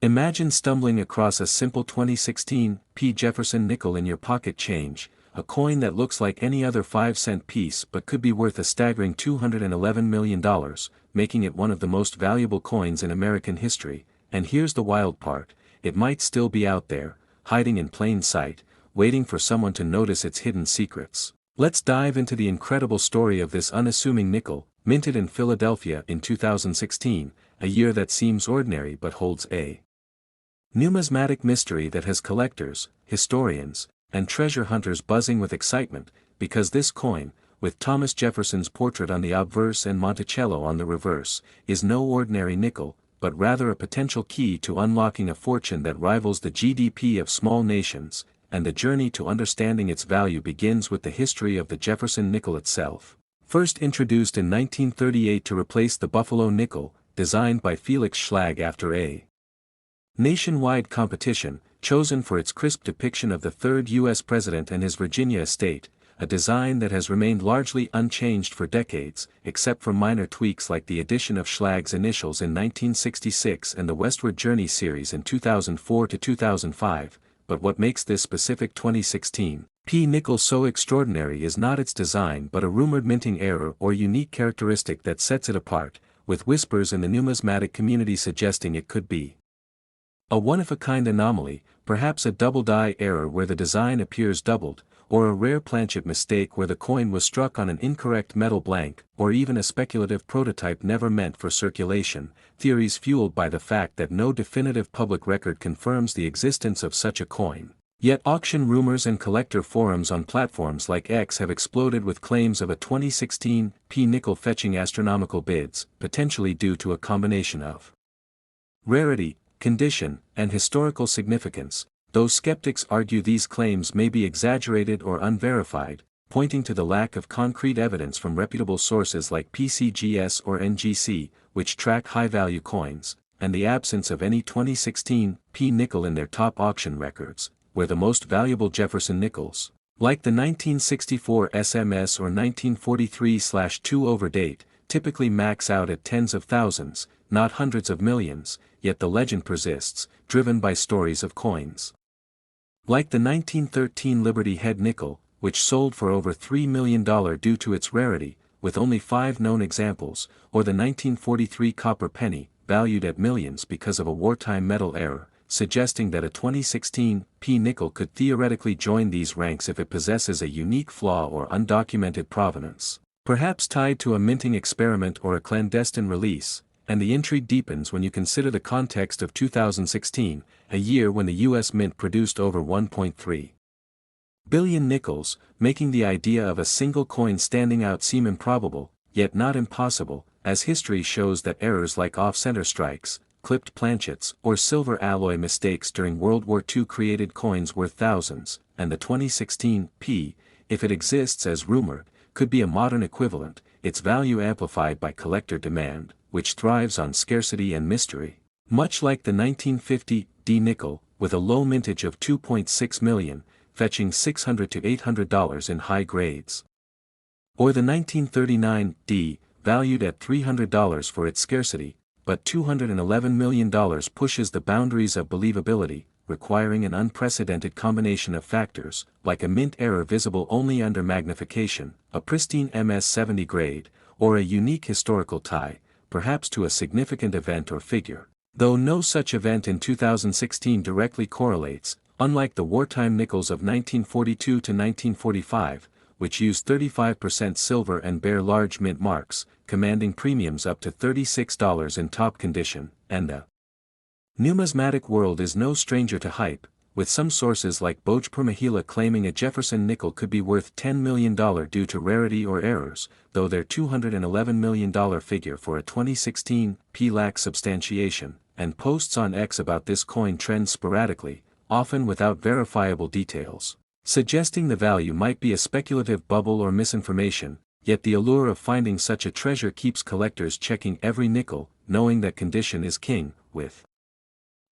Imagine stumbling across a simple 2016 P. Jefferson nickel in your pocket change, a coin that looks like any other 5-cent piece but could be worth a staggering $211 million, making it one of the most valuable coins in American history. And here's the wild part, it might still be out there, hiding in plain sight, waiting for someone to notice its hidden secrets. Let's dive into the incredible story of this unassuming nickel, minted in Philadelphia in 2016, a year that seems ordinary but holds a numismatic mystery that has collectors, historians, and treasure hunters buzzing with excitement, because this coin, with Thomas Jefferson's portrait on the obverse and Monticello on the reverse, is no ordinary nickel, but rather a potential key to unlocking a fortune that rivals the GDP of small nations, and the journey to understanding its value begins with the history of the Jefferson nickel itself. First introduced in 1938 to replace the Buffalo nickel, designed by Felix Schlag after a nationwide competition, chosen for its crisp depiction of the third U.S. president and his Virginia estate, a design that has remained largely unchanged for decades, except for minor tweaks like the addition of Schlag's initials in 1966 and the Westward Journey series in 2004 to 2005, but what makes this specific 2016 P nickel so extraordinary is not its design but a rumored minting error or unique characteristic that sets it apart, with whispers in the numismatic community suggesting it could be a one-of-a-kind anomaly, perhaps a double-die error where the design appears doubled, or a rare planchet mistake where the coin was struck on an incorrect metal blank, or even a speculative prototype never meant for circulation, theories fueled by the fact that no definitive public record confirms the existence of such a coin. Yet auction rumors and collector forums on platforms like X have exploded with claims of a 2016 P nickel fetching astronomical bids, potentially due to a combination of rarity, condition, and historical significance, though skeptics argue these claims may be exaggerated or unverified, pointing to the lack of concrete evidence from reputable sources like PCGS or NGC, which track high-value coins, and the absence of any 2016 P nickel in their top auction records, where the most valuable Jefferson nickels, like the 1964 SMS or 1943/2 overdate, typically max out at tens of thousands, not hundreds of millions, yet the legend persists, driven by stories of coins like the 1913 Liberty Head nickel, which sold for over $3 million due to its rarity, with only 5 known examples, or the 1943 copper penny, valued at millions because of a wartime metal error, suggesting that a 2016 P nickel could theoretically join these ranks if it possesses a unique flaw or undocumented provenance, perhaps tied to a minting experiment or a clandestine release. And the intrigue deepens when you consider the context of 2016, a year when the U.S. Mint produced over 1.3 billion nickels, making the idea of a single coin standing out seem improbable, yet not impossible, as history shows that errors like off-center strikes, clipped planchets, or silver alloy mistakes during World War II created coins worth thousands, and the 2016 P, if it exists as rumored, could be a modern equivalent, its value amplified by collector demand, which thrives on scarcity and mystery. Much like the 1950 D nickel, with a low mintage of 2.6 million, fetching $600 to $800 in high grades. Or the 1939 D, valued at $300 for its scarcity, but $211 million pushes the boundaries of believability, requiring an unprecedented combination of factors, like a mint error visible only under magnification, a pristine MS-70 grade, or a unique historical tie, perhaps to a significant event or figure. Though no such event in 2016 directly correlates, unlike the wartime nickels of 1942 to 1945, which used 35% silver and bear large mint marks, commanding premiums up to $36 in top condition, and the numismatic world is no stranger to hype, with some sources like Boj Permahila claiming a Jefferson nickel could be worth $10 million due to rarity or errors, though their $211 million figure for a 2016 P lacks substantiation, and posts on X about this coin trends sporadically, often without verifiable details, suggesting the value might be a speculative bubble or misinformation, yet the allure of finding such a treasure keeps collectors checking every nickel, knowing that condition is king, with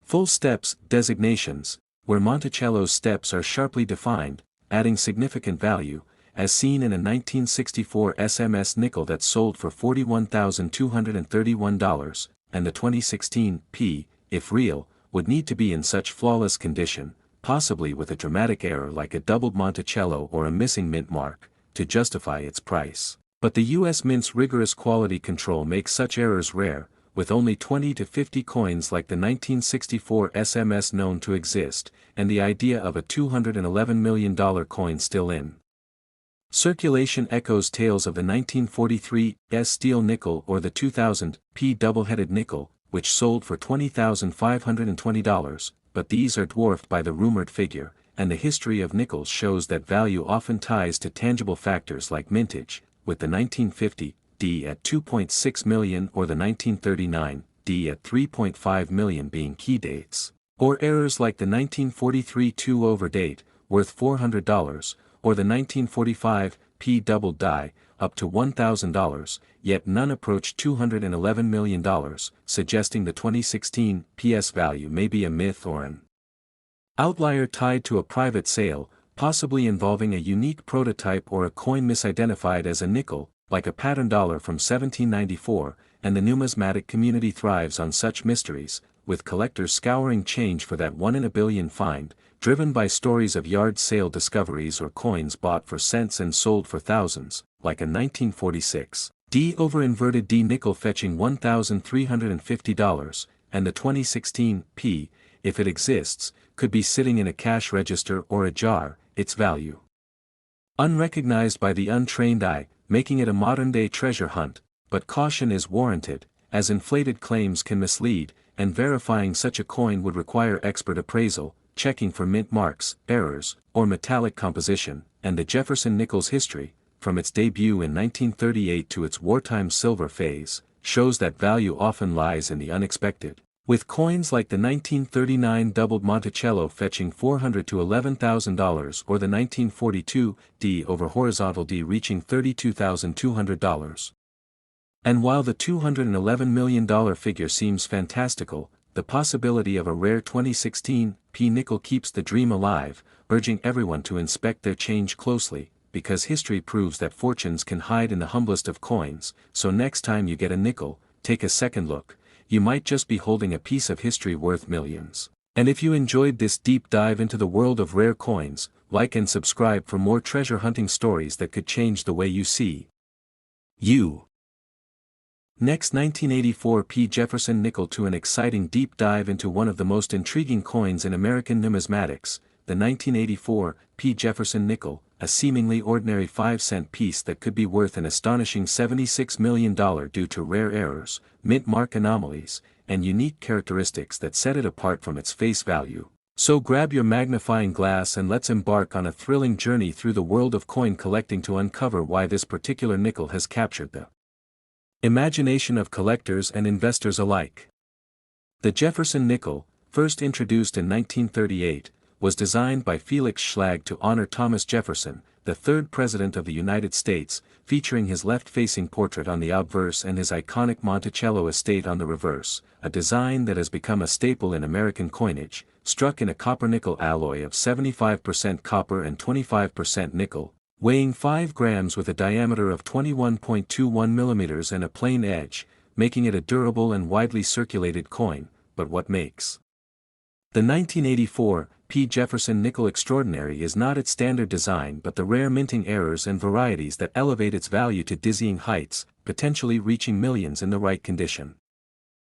full steps designations, where Monticello's steps are sharply defined, adding significant value, as seen in a 1964 SMS nickel that sold for $41,231, and the 2016 P, if real, would need to be in such flawless condition, possibly with a dramatic error like a doubled Monticello or a missing mint mark, to justify its price. But the U.S. Mint's rigorous quality control makes such errors rare, with only 20 to 50 coins like the 1964 SMS known to exist, and the idea of a $211 million coin still in circulation echoes tales of the 1943 steel nickel or the 2000 double-headed nickel, which sold for $20,520, but these are dwarfed by the rumored figure, and the history of nickels shows that value often ties to tangible factors like mintage, with the 1950 D at $2.6 million or the 1939 D at $3.5 million being key dates, or errors like the 1943 2-over date, worth $400, or the 1945 double die, up to $1,000, yet none approach $211 million, suggesting the 2016 PS value may be a myth or an outlier tied to a private sale, possibly involving a unique prototype or a coin misidentified as a nickel, like a pattern dollar from 1794, and the numismatic community thrives on such mysteries, with collectors scouring change for that one-in-a-billion find, driven by stories of yard sale discoveries or coins bought for cents and sold for thousands, like a 1946 D over inverted D nickel fetching $1,350, and the 2016 P, if it exists, could be sitting in a cash register or a jar, its value unrecognized by the untrained eye, making it a modern-day treasure hunt, but caution is warranted, as inflated claims can mislead, and verifying such a coin would require expert appraisal, checking for mint marks, errors, or metallic composition, and the Jefferson nickel's history, from its debut in 1938 to its wartime silver phase, shows that value often lies in the unexpected, with coins like the 1939 doubled Monticello fetching $400,000 to $11,000 or the 1942 D over horizontal D reaching $32,200. And while the $211 million figure seems fantastical, the possibility of a rare 2016 P nickel keeps the dream alive, urging everyone to inspect their change closely, because history proves that fortunes can hide in the humblest of coins. So next time you get a nickel, take a second look. You might just be holding a piece of history worth millions. And if you enjoyed this deep dive into the world of rare coins, like and subscribe for more treasure hunting stories that could change the way you see you. Next, 1984 P Jefferson nickel, to an exciting deep dive into one of the most intriguing coins in American numismatics, the 1984 P Jefferson nickel, a seemingly ordinary 5-cent piece that could be worth an astonishing $76 million due to rare errors, mint mark anomalies, and unique characteristics that set it apart from its face value. So grab your magnifying glass and let's embark on a thrilling journey through the world of coin collecting to uncover why this particular nickel has captured the imagination of collectors and investors alike. The Jefferson nickel, first introduced in 1938, was designed by Felix Schlag to honor Thomas Jefferson, the third President of the United States, featuring his left-facing portrait on the obverse and his iconic Monticello estate on the reverse, a design that has become a staple in American coinage, struck in a copper-nickel alloy of 75% copper and 25% nickel, weighing 5 grams with a diameter of 21.21 millimeters and a plain edge, making it a durable and widely circulated coin. But what makes the 1984 P Jefferson nickel extraordinary is not its standard design but the rare minting errors and varieties that elevate its value to dizzying heights, potentially reaching millions in the right condition.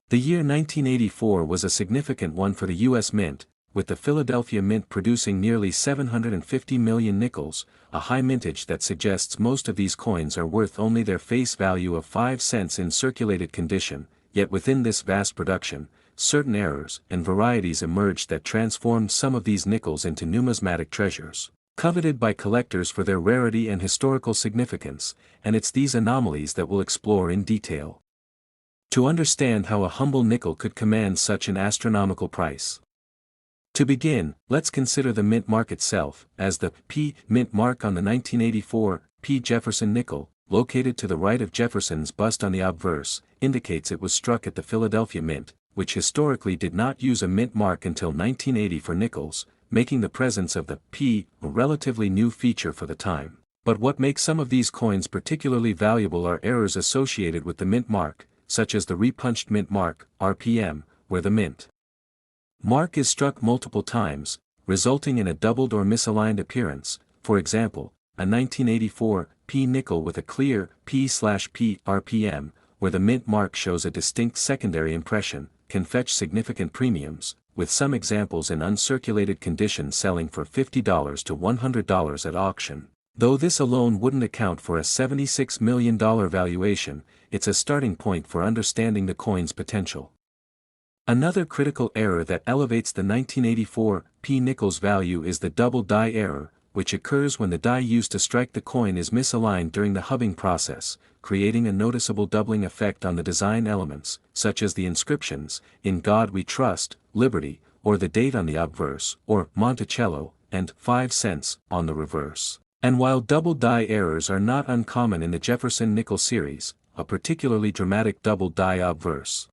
The year 1984 was a significant one for the U.S. Mint, with the Philadelphia Mint producing nearly 750 million nickels, a high mintage that suggests most of these coins are worth only their face value of 5 cents in circulated condition, yet within this vast production, certain errors and varieties emerged that transformed some of these nickels into numismatic treasures, coveted by collectors for their rarity and historical significance, and it's these anomalies that we'll explore in detail to understand how a humble nickel could command such an astronomical price. To begin, let's consider the mint mark itself, as the P mint mark on the 1984 P Jefferson nickel, located to the right of Jefferson's bust on the obverse, indicates it was struck at the Philadelphia Mint, which historically did not use a mint mark until 1980 for nickels, making the presence of the P a relatively new feature for the time. But what makes some of these coins particularly valuable are errors associated with the mint mark, such as the repunched mint mark, RPM, where the mint Mark is struck multiple times, resulting in a doubled or misaligned appearance, for example, a 1984 P nickel with a clear P/P RPM, where the mint mark shows a distinct secondary impression, can fetch significant premiums, with some examples in uncirculated condition selling for $50 to $100 at auction. Though this alone wouldn't account for a $76 million valuation, it's a starting point for understanding the coin's potential. Another critical error that elevates the 1984 P nickel's value is the double die error, which occurs when the die used to strike the coin is misaligned during the hubbing process, creating a noticeable doubling effect on the design elements, such as the inscriptions, "In God We Trust," "Liberty," or the date on the obverse, or "Monticello," and "5 cents" on the reverse. And while double die errors are not uncommon in the Jefferson nickel series, a particularly dramatic double die obverse,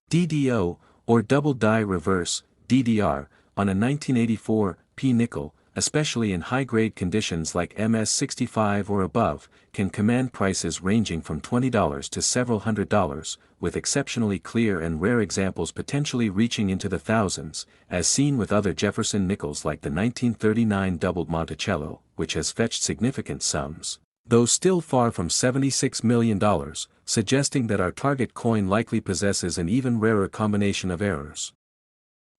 DDO, or double die reverse, DDR, on a 1984 P nickel, especially in high-grade conditions like MS65 or above, can command prices ranging from $20 to several $100s, with exceptionally clear and rare examples potentially reaching into the thousands, as seen with other Jefferson nickels like the 1939 doubled Monticello, which has fetched significant sums, though still far from $76 million, suggesting that our target coin likely possesses an even rarer combination of errors.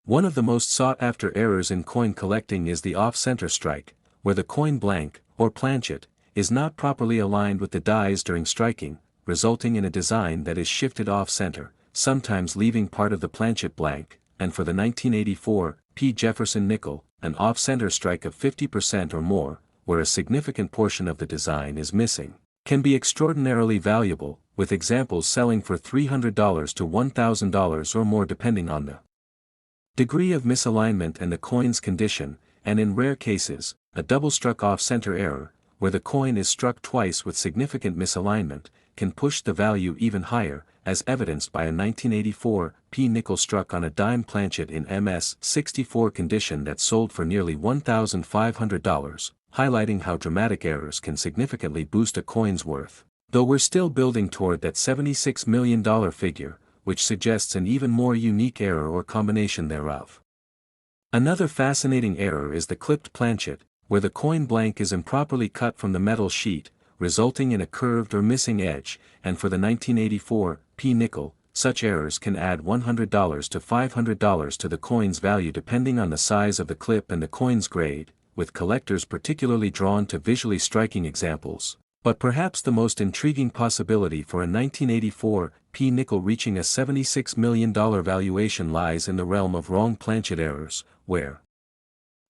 One of the most sought-after errors in coin collecting is the off-center strike, where the coin blank, or planchet, is not properly aligned with the dies during striking, resulting in a design that is shifted off-center, sometimes leaving part of the planchet blank, and for the 1984 P Jefferson nickel, an off-center strike of 50% or more, where a significant portion of the design is missing, can be extraordinarily valuable, with examples selling for $300 to $1,000 or more depending on the degree of misalignment and the coin's condition, and in rare cases, a double-struck off-center error, where the coin is struck twice with significant misalignment, can push the value even higher, as evidenced by a 1984 P nickel struck on a dime planchet in MS64 condition that sold for nearly $1,500, highlighting how dramatic errors can significantly boost a coin's worth. Though we're still building toward that $76 million figure, which suggests an even more unique error or combination thereof. Another fascinating error is the clipped planchet, where the coin blank is improperly cut from the metal sheet, resulting in a curved or missing edge, and for the 1984 P nickel, such errors can add $100 to $500 to the coin's value depending on the size of the clip and the coin's grade, with collectors particularly drawn to visually striking examples. But perhaps the most intriguing possibility for a 1984 P nickel reaching a $76 million valuation lies in the realm of wrong planchet errors, where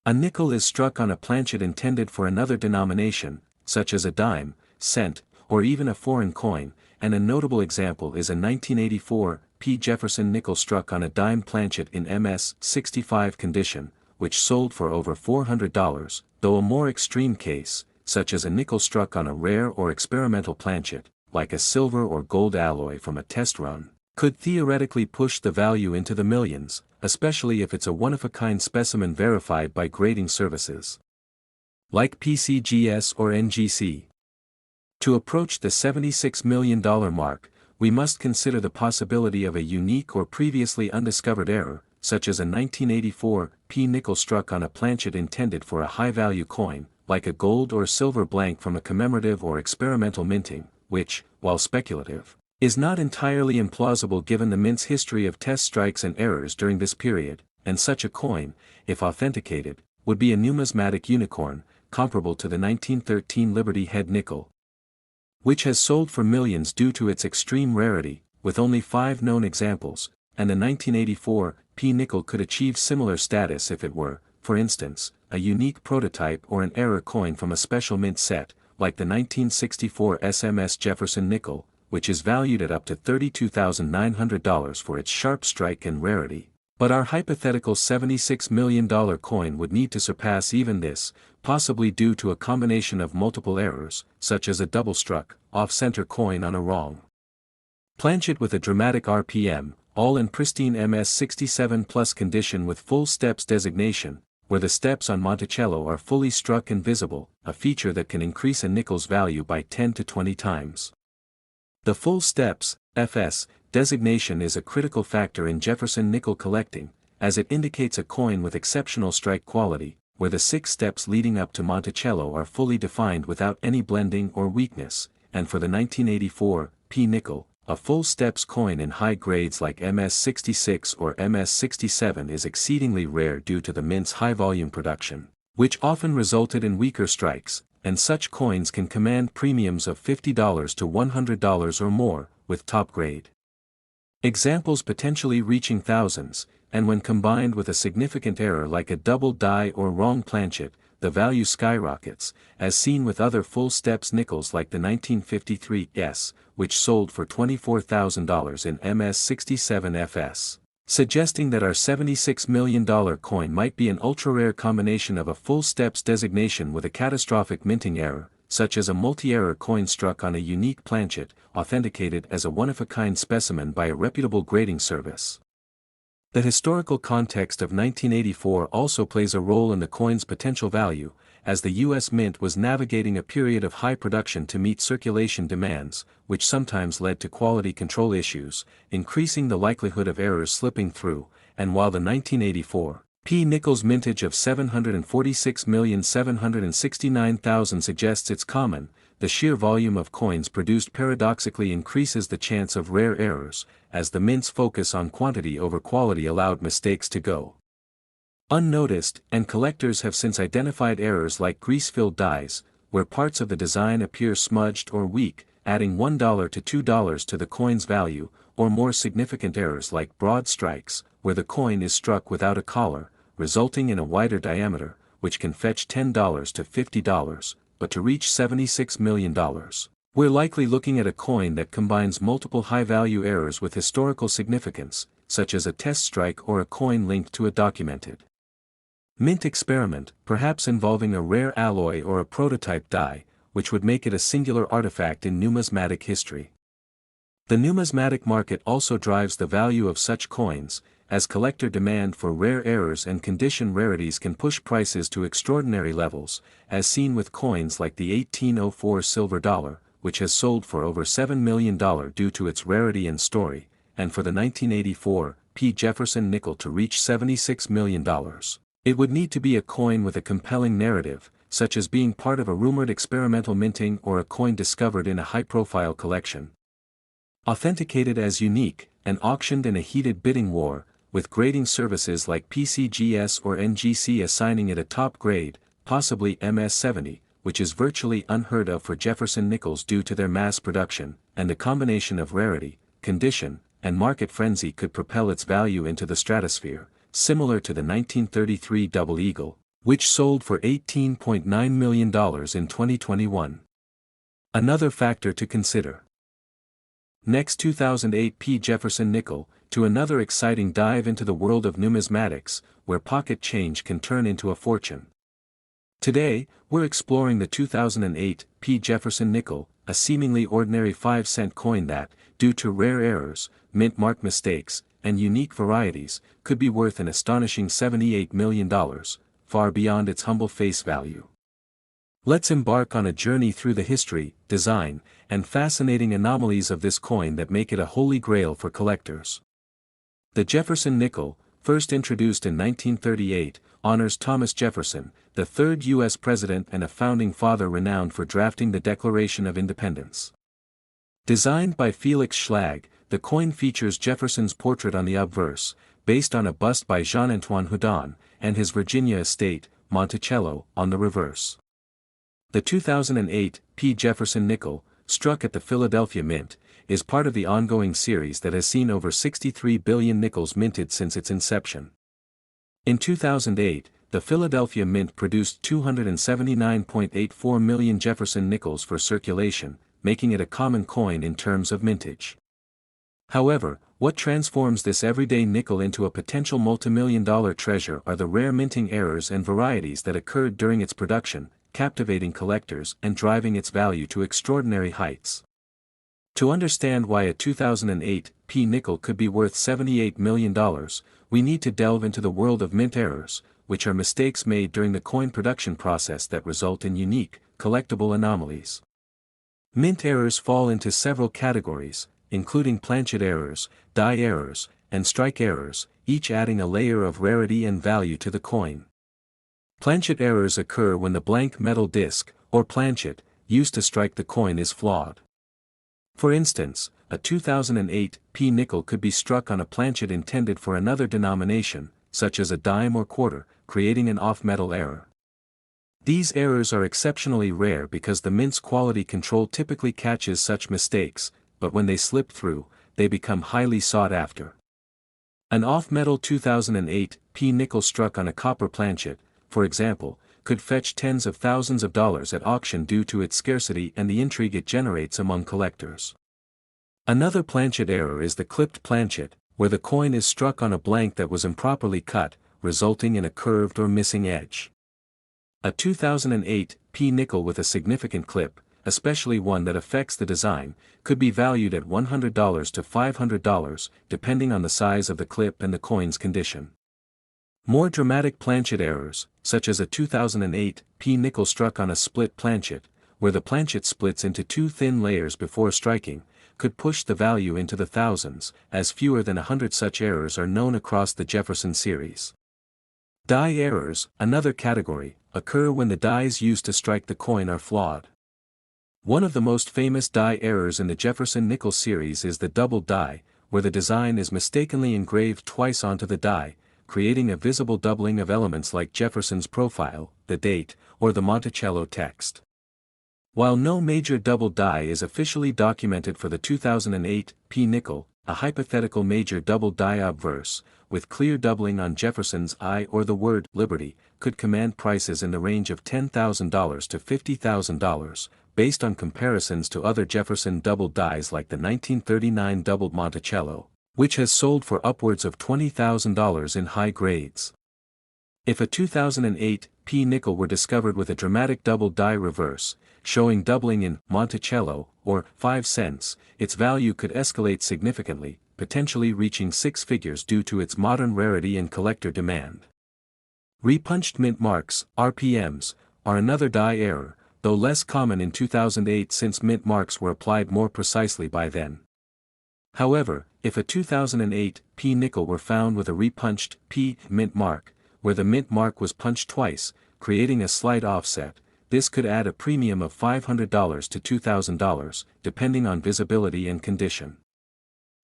a nickel is struck on a planchet intended for another denomination, such as a dime, cent, or even a foreign coin, and a notable example is a 1984 P Jefferson nickel struck on a dime planchet in MS65 condition, which sold for over $400, though a more extreme case, such as a nickel struck on a rare or experimental planchet, like a silver or gold alloy from a test run, could theoretically push the value into the millions, especially if it's a one-of-a-kind specimen verified by grading services like PCGS or NGC. To approach the $76 million mark, we must consider the possibility of a unique or previously undiscovered error, such as a 1984 P nickel struck on a planchet intended for a high-value coin, like a gold or silver blank from a commemorative or experimental minting, which, while speculative, is not entirely implausible given the mint's history of test strikes and errors during this period, and such a coin, if authenticated, would be a numismatic unicorn, comparable to the 1913 Liberty Head nickel, which has sold for millions due to its extreme rarity, with only 5 known examples, and the 1984 P nickel could achieve similar status if it were, for instance, a unique prototype or an error coin from a special mint set, like the 1964 SMS Jefferson nickel, which is valued at up to $32,900 for its sharp strike and rarity. But our hypothetical $76 million coin would need to surpass even this, possibly due to a combination of multiple errors, such as a double-struck, off-center coin on a wrong planchet with a dramatic RPM, all in pristine MS67 plus condition with full steps designation, where the steps on Monticello are fully struck and visible, a feature that can increase a nickel's value by 10 to 20 times. The full steps, FS, designation is a critical factor in Jefferson nickel collecting, as it indicates a coin with exceptional strike quality, where the 6 steps leading up to Monticello are fully defined without any blending or weakness, and for the 1984 P nickel, a full steps coin in high grades like MS66 or MS67 is exceedingly rare due to the mint's high volume production, which often resulted in weaker strikes, and such coins can command premiums of $50 to $100 or more, with top grade examples potentially reaching thousands, and when combined with a significant error like a double die or wrong planchet, the value skyrockets, as seen with other full steps nickels like the 1953 S, which sold for $24,000 in MS67 FS, suggesting that our $76 million coin might be an ultra-rare combination of a full steps designation with a catastrophic minting error, such as a multi-error coin struck on a unique planchet, authenticated as a one-of-a-kind specimen by a reputable grading service. The historical context of 1984 also plays a role in the coin's potential value, as the U.S. Mint was navigating a period of high production to meet circulation demands, which sometimes led to quality control issues, increasing the likelihood of errors slipping through, and while the 1984 P nickels mintage of 746,769,000 suggests it's common, the sheer volume of coins produced paradoxically increases the chance of rare errors, as the mint's focus on quantity over quality allowed mistakes to go unnoticed, and collectors have since identified errors like grease-filled dies, where parts of the design appear smudged or weak, adding $1 to $2 to the coin's value, or more significant errors like broad strikes, where the coin is struck without a collar, resulting in a wider diameter, which can fetch $10 to $50, but to reach $76 million. We're likely looking at a coin that combines multiple high-value errors with historical significance, such as a test strike or a coin linked to a documented mint experiment, perhaps involving a rare alloy or a prototype die, which would make it a singular artifact in numismatic history. The numismatic market also drives the value of such coins, as collector demand for rare errors and condition rarities can push prices to extraordinary levels, as seen with coins like the 1804 silver dollar, which has sold for over $7 million due to its rarity and story, and for the 1984 P. Jefferson nickel to reach $76 million. It would need to be a coin with a compelling narrative, such as being part of a rumored experimental minting or a coin discovered in a high-profile collection, authenticated as unique, and auctioned in a heated bidding war, with grading services like PCGS or NGC assigning it a top grade, possibly MS70, which is virtually unheard of for Jefferson nickels due to their mass production, and a combination of rarity, condition, and market frenzy could propel its value into the stratosphere, similar to the 1933 Double Eagle, which sold for $18.9 million in 2021. Another factor to consider. Next, 2008 P. Jefferson nickel, to another exciting dive into the world of numismatics, where pocket change can turn into a fortune. Today, we're exploring the 2008 P. Jefferson nickel, a seemingly ordinary 5-cent coin that, due to rare errors, mint mark mistakes, and unique varieties, could be worth an astonishing $78 million, far beyond its humble face value. Let's embark on a journey through the history, design, and fascinating anomalies of this coin that make it a holy grail for collectors. The Jefferson nickel, first introduced in 1938, honors Thomas Jefferson, the third U.S. president and a founding father renowned for drafting the Declaration of Independence. Designed by Felix Schlag, the coin features Jefferson's portrait on the obverse, based on a bust by Jean-Antoine Houdon, and his Virginia estate, Monticello, on the reverse. The 2008 P. Jefferson nickel, struck at the Philadelphia Mint, is part of the ongoing series that has seen over 63 billion nickels minted since its inception. In 2008, the Philadelphia Mint produced 279.84 million Jefferson nickels for circulation, making it a common coin in terms of mintage. However, what transforms this everyday nickel into a potential multimillion-dollar treasure are the rare minting errors and varieties that occurred during its production, captivating collectors and driving its value to extraordinary heights. To understand why a 2008 P nickel could be worth $78 million, we need to delve into the world of mint errors, which are mistakes made during the coin production process that result in unique, collectible anomalies. Mint errors fall into several categories, including planchet errors, die errors, and strike errors, each adding a layer of rarity and value to the coin. Planchet errors occur when the blank metal disc, or planchet, used to strike the coin is flawed. For instance, a 2008 P nickel could be struck on a planchet intended for another denomination, such as a dime or quarter, creating an off-metal error. These errors are exceptionally rare because the mint's quality control typically catches such mistakes, but when they slip through, they become highly sought after. An off-metal 2008 P nickel struck on a copper planchet, for example, could fetch tens of thousands of dollars at auction due to its scarcity and the intrigue it generates among collectors. Another planchet error is the clipped planchet, where the coin is struck on a blank that was improperly cut, resulting in a curved or missing edge. A 2008 P nickel with a significant clip, especially one that affects the design, could be valued at $100 to $500, depending on the size of the clip and the coin's condition. More dramatic planchet errors, such as a 2008 P nickel struck on a split planchet, where the planchet splits into two thin layers before striking, could push the value into the thousands, as fewer than 100 such errors are known across the Jefferson series. Die errors, another category, occur when the dies used to strike the coin are flawed. One of the most famous die errors in the Jefferson nickel series is the double die, where the design is mistakenly engraved twice onto the die, creating a visible doubling of elements like Jefferson's profile, the date, or the Monticello text. While no major double die is officially documented for the 2008 P nickel, a hypothetical major double die obverse, with clear doubling on Jefferson's I or the word Liberty, could command prices in the range of $10,000 to $50,000, based on comparisons to other Jefferson double dies like the 1939 doubled Monticello, which has sold for upwards of $20,000 in high grades. If a 2008 P nickel were discovered with a dramatic double die reverse, showing doubling in Monticello, or 5 cents, its value could escalate significantly, potentially reaching six figures due to its modern rarity and collector demand. Repunched mint marks, RPMs, are another die error, though less common in 2008 since mint marks were applied more precisely by then. However, if a 2008 P nickel were found with a repunched P mint mark, where the mint mark was punched twice, creating a slight offset, this could add a premium of $500 to $2,000, depending on visibility and condition.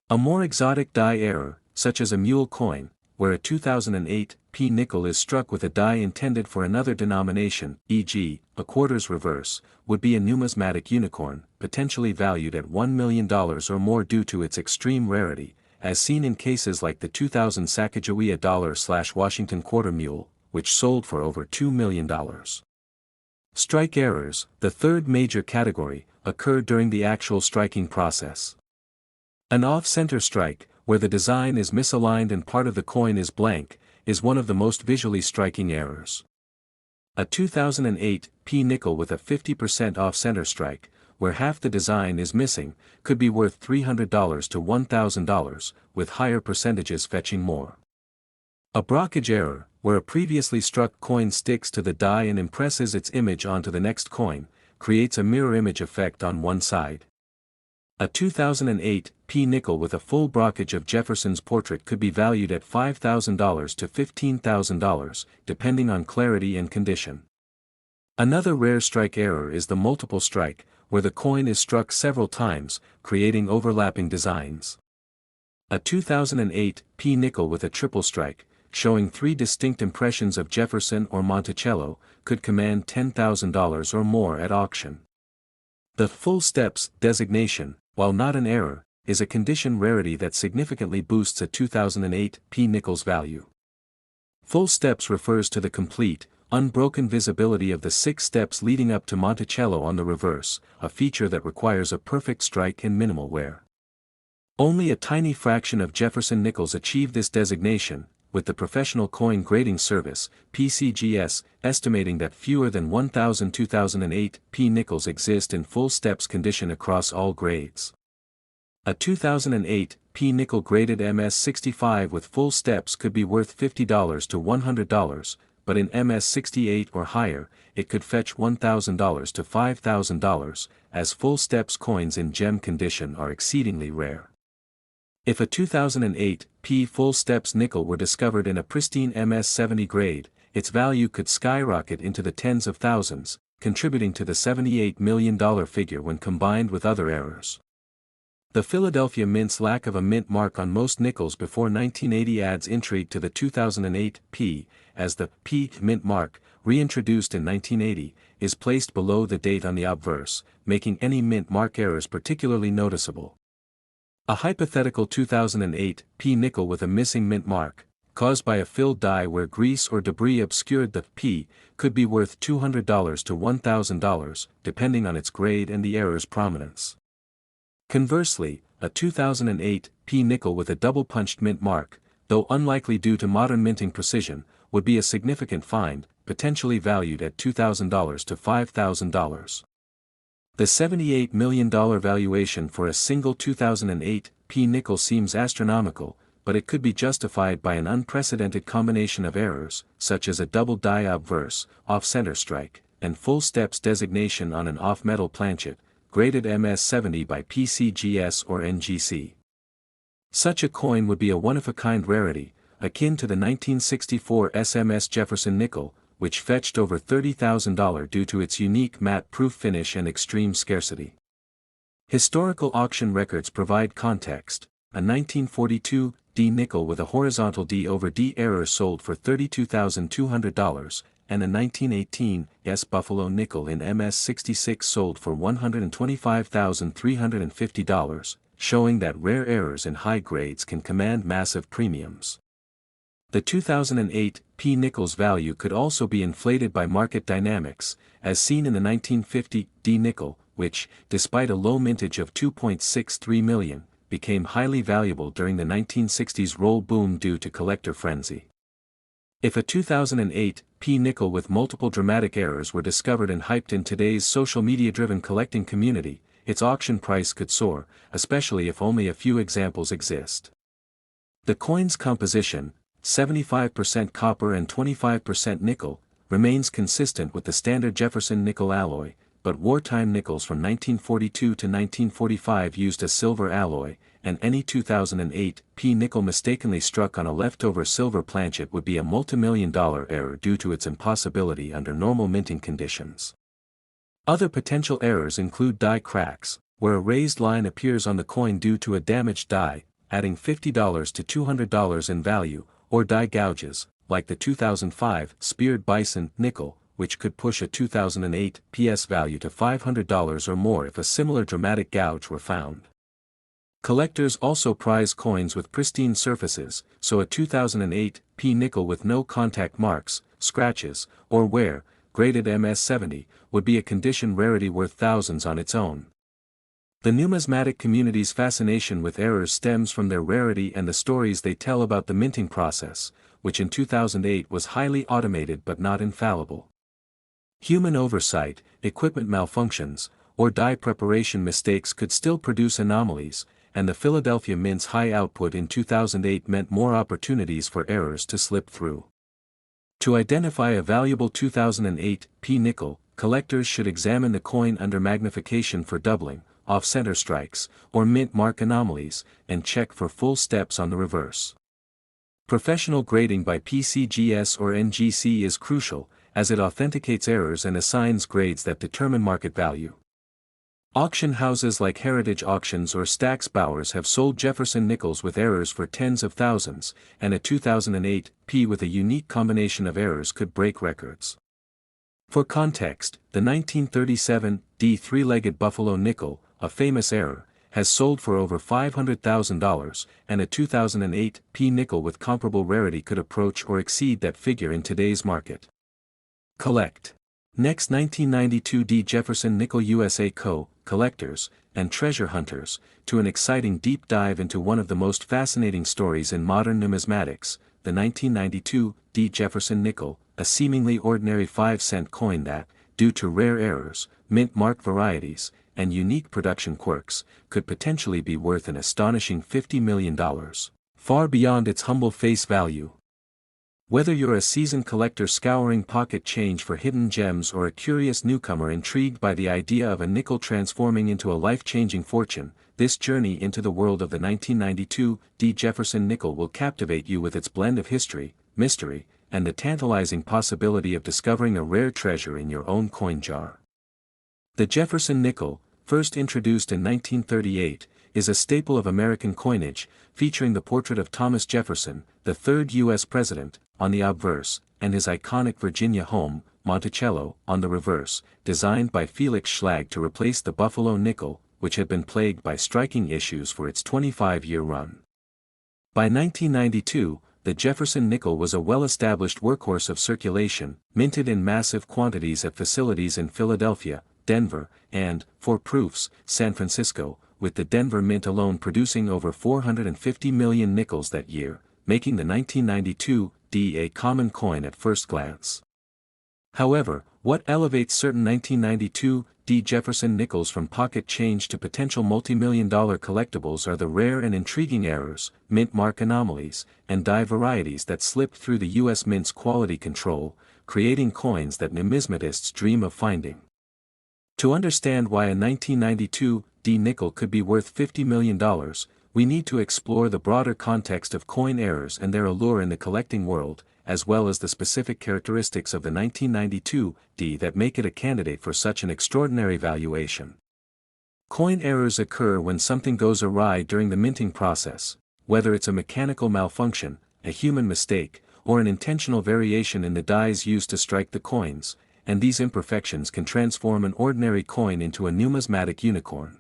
A more exotic die error, such as a mule coin, where a 2008 P nickel is struck with a die intended for another denomination, e.g., a quarters reverse, would be a numismatic unicorn, potentially valued at $1 million or more due to its extreme rarity, as seen in cases like the 2000 Sacagawea $/Washington quarter mule, which sold for over $2 million. Strike errors, the third major category, occur during the actual striking process. An off-center strike, where the design is misaligned and part of the coin is blank, is one of the most visually striking errors. A 2008 P nickel with a 50% off-center strike, where half the design is missing, could be worth $300 to $1,000, with higher percentages fetching more. A brockage error, where a previously struck coin sticks to the die and impresses its image onto the next coin, creates a mirror image effect on one side. A 2008 P nickel with a full brockage of Jefferson's portrait could be valued at $5,000 to $15,000, depending on clarity and condition. Another rare strike error is the multiple strike, where the coin is struck several times, creating overlapping designs. A 2008 P nickel with a triple strike, showing three distinct impressions of Jefferson or Monticello, could command $10,000 or more at auction. The full steps designation, while not an error, is a condition rarity that significantly boosts a 2008 P nickel's value. Full steps refers to the complete, unbroken visibility of the 6 steps leading up to Monticello on the reverse, a feature that requires a perfect strike and minimal wear. Only a tiny fraction of Jefferson nickels achieve this designation, with the Professional Coin Grading Service, PCGS, estimating that fewer than 1,000 2008 P nickels exist in full steps condition across all grades. A 2008 P nickel graded MS65 with full steps could be worth $50 to $100, but in MS68 or higher, it could fetch $1,000 to $5,000, as full steps coins in gem condition are exceedingly rare. If a 2008 P full steps nickel were discovered in a pristine MS-70 grade, its value could skyrocket into the tens of thousands, contributing to the $78 million figure when combined with other errors. The Philadelphia Mint's lack of a mint mark on most nickels before 1980 adds intrigue to the 2008 P, as the P mint mark, reintroduced in 1980, is placed below the date on the obverse, making any mint mark errors particularly noticeable. A hypothetical 2008 P nickel with a missing mint mark, caused by a filled die where grease or debris obscured the P, could be worth $200 to $1,000, depending on its grade and the error's prominence. Conversely, a 2008 P nickel with a double-punched mint mark, though unlikely due to modern minting precision, would be a significant find, potentially valued at $2,000 to $5,000. The $78 million valuation for a single 2008 P nickel seems astronomical, but it could be justified by an unprecedented combination of errors, such as a double die obverse, off-center strike, and full steps designation on an off-metal planchet, graded MS-70 by PCGS or NGC. Such a coin would be a one-of-a-kind rarity, akin to the 1964 SMS Jefferson nickel, which fetched over $30,000 due to its unique matte-proof finish and extreme scarcity. Historical auction records provide context. A 1942 D nickel with a horizontal D over D error sold for $32,200, and a 1918 S Buffalo nickel in MS-66 sold for $125,350, showing that rare errors in high grades can command massive premiums. The 2008 P nickel's value could also be inflated by market dynamics, as seen in the 1950 D nickel, which, despite a low mintage of 2.63 million, became highly valuable during the 1960s roll boom due to collector frenzy. If a 2008 P nickel with multiple dramatic errors were discovered and hyped in today's social media-driven collecting community, its auction price could soar, especially if only a few examples exist. The coin's composition, 75% copper and 25% nickel, remains consistent with the standard Jefferson nickel alloy, but wartime nickels from 1942 to 1945 used a silver alloy, and any 2008 P nickel mistakenly struck on a leftover silver planchet would be a multimillion-dollar error due to its impossibility under normal minting conditions. Other potential errors include die cracks, where a raised line appears on the coin due to a damaged die, adding $50 to $200 in value, or die gouges, like the 2005 Speared Bison nickel, which could push a 2008 PS value to $500 or more if a similar dramatic gouge were found. Collectors also prize coins with pristine surfaces, so a 2008 P nickel with no contact marks, scratches, or wear, graded MS-70, would be a condition rarity worth thousands on its own. The numismatic community's fascination with errors stems from their rarity and the stories they tell about the minting process, which in 2008 was highly automated but not infallible. Human oversight, equipment malfunctions, or die preparation mistakes could still produce anomalies, and the Philadelphia Mint's high output in 2008 meant more opportunities for errors to slip through. To identify a valuable 2008 P nickel, collectors should examine the coin under magnification for doubling, off-center strikes, or mint mark anomalies, and check for full steps on the reverse. Professional grading by PCGS or NGC is crucial, as it authenticates errors and assigns grades that determine market value. Auction houses like Heritage Auctions or Stack's Bowers have sold Jefferson nickels with errors for tens of thousands, and a 2008 P with a unique combination of errors could break records. For context, the 1937 D three-legged Buffalo nickel, a famous error, has sold for over $500,000, and a 2008 P nickel with comparable rarity could approach or exceed that figure in today's market. Collect. Next, 1992 D Jefferson Nickel USA Co., collectors, and treasure hunters, to an exciting deep dive into one of the most fascinating stories in modern numismatics, the 1992 D Jefferson Nickel, a seemingly ordinary 5-cent coin that, due to rare errors, mint mark varieties, and unique production quirks, could potentially be worth an astonishing $50 million, far beyond its humble face value. Whether you're a seasoned collector scouring pocket change for hidden gems or a curious newcomer intrigued by the idea of a nickel transforming into a life-changing fortune, this journey into the world of the 1992 D. Jefferson nickel will captivate you with its blend of history, mystery, and the tantalizing possibility of discovering a rare treasure in your own coin jar. The Jefferson nickel, first introduced in 1938, is a staple of American coinage, featuring the portrait of Thomas Jefferson, the third U.S. president, on the obverse, and his iconic Virginia home, Monticello, on the reverse, designed by Felix Schlag to replace the Buffalo nickel, which had been plagued by striking issues for its 25-year run. By 1992, the Jefferson nickel was a well-established workhorse of circulation, minted in massive quantities at facilities in Philadelphia, Denver, and, for proofs, San Francisco, with the Denver Mint alone producing over 450 million nickels that year, making the 1992 D a common coin at first glance. However, what elevates certain 1992 D. Jefferson nickels from pocket change to potential multi-million-dollar collectibles are the rare and intriguing errors, mint mark anomalies, and die varieties that slipped through the U.S. Mint's quality control, creating coins that numismatists dream of finding. To understand why a 1992 D nickel could be worth $50 million, we need to explore the broader context of coin errors and their allure in the collecting world, as well as the specific characteristics of the 1992 D that make it a candidate for such an extraordinary valuation. Coin errors occur when something goes awry during the minting process, whether it's a mechanical malfunction, a human mistake, or an intentional variation in the dies used to strike the coins, and these imperfections can transform an ordinary coin into a numismatic unicorn.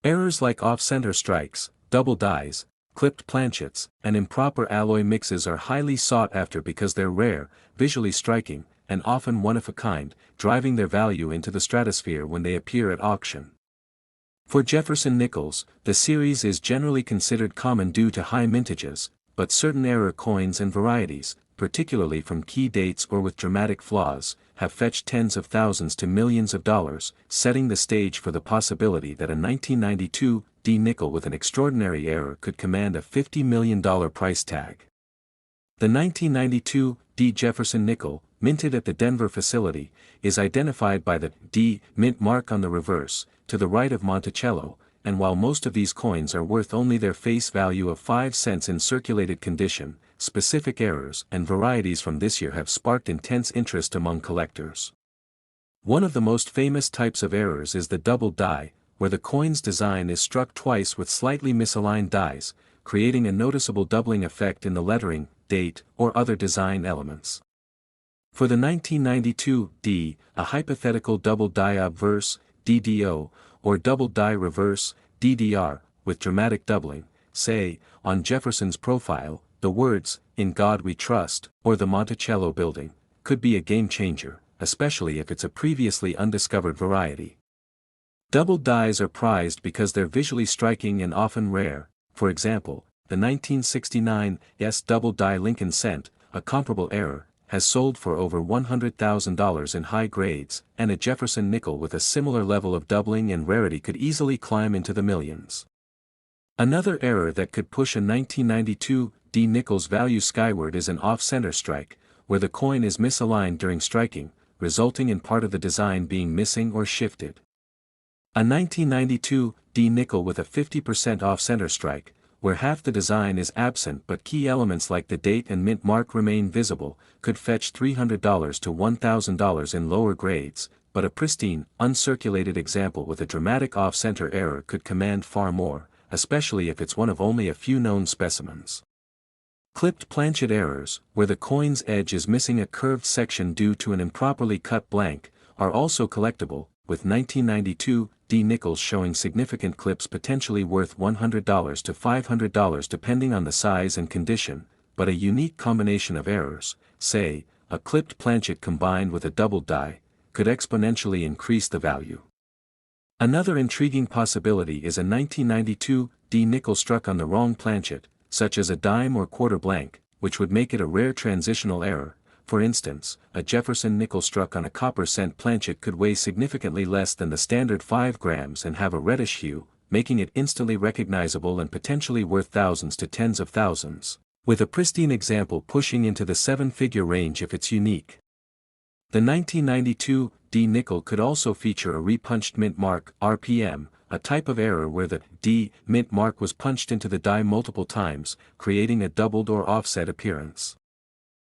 Errors like off-center strikes, double dies, clipped planchets, and improper alloy mixes are highly sought after because they're rare, visually striking, and often one of a kind, driving their value into the stratosphere when they appear at auction. For Jefferson nickels, the series is generally considered common due to high mintages, but certain error coins and varieties, particularly from key dates or with dramatic flaws, have fetched tens of thousands to millions of dollars, setting the stage for the possibility that a 1992 D nickel with an extraordinary error could command a $50 million price tag. The 1992 D Jefferson nickel, minted at the Denver facility, is identified by the D mint mark on the reverse, to the right of Monticello, and while most of these coins are worth only their face value of 5 cents in circulated condition, specific errors and varieties from this year have sparked intense interest among collectors. One of the most famous types of errors is the double die, where the coin's design is struck twice with slightly misaligned dies, creating a noticeable doubling effect in the lettering, date, or other design elements. For the 1992 D, a hypothetical double die obverse, DDO, or double die reverse, DDR, with dramatic doubling, say, on Jefferson's profile, the words, "In God We Trust," or the Monticello building, could be a game-changer, especially if it's a previously undiscovered variety. Double dies are prized because they're visually striking and often rare. For example, the 1969 S double die Lincoln Cent, a comparable error, has sold for over $100,000 in high grades, and a Jefferson nickel with a similar level of doubling and rarity could easily climb into the millions. Another error that could push a 1992 D nickel's value skyward is an off-center strike, where the coin is misaligned during striking, resulting in part of the design being missing or shifted. A 1992 D nickel with a 50% off-center strike, where half the design is absent but key elements like the date and mint mark remain visible, could fetch $300 to $1,000 in lower grades, but a pristine, uncirculated example with a dramatic off-center error could command far more, especially if it's one of only a few known specimens. Clipped planchet errors, where the coin's edge is missing a curved section due to an improperly cut blank, are also collectible, with 1992 D nickels showing significant clips potentially worth $100 to $500 depending on the size and condition, but a unique combination of errors, say, a clipped planchet combined with a double die, could exponentially increase the value. Another intriguing possibility is a 1992 D nickel struck on the wrong planchet, such as a dime or quarter blank, which would make it a rare transitional error. For instance, a Jefferson nickel struck on a copper cent planchet could weigh significantly less than the standard 5 grams and have a reddish hue, making it instantly recognizable and potentially worth thousands to tens of thousands, with a pristine example pushing into the 7-figure range if it's unique. The 1992 D nickel could also feature a repunched mint mark (RPM), a type of error where the D mint mark was punched into the die multiple times, creating a doubled or offset appearance.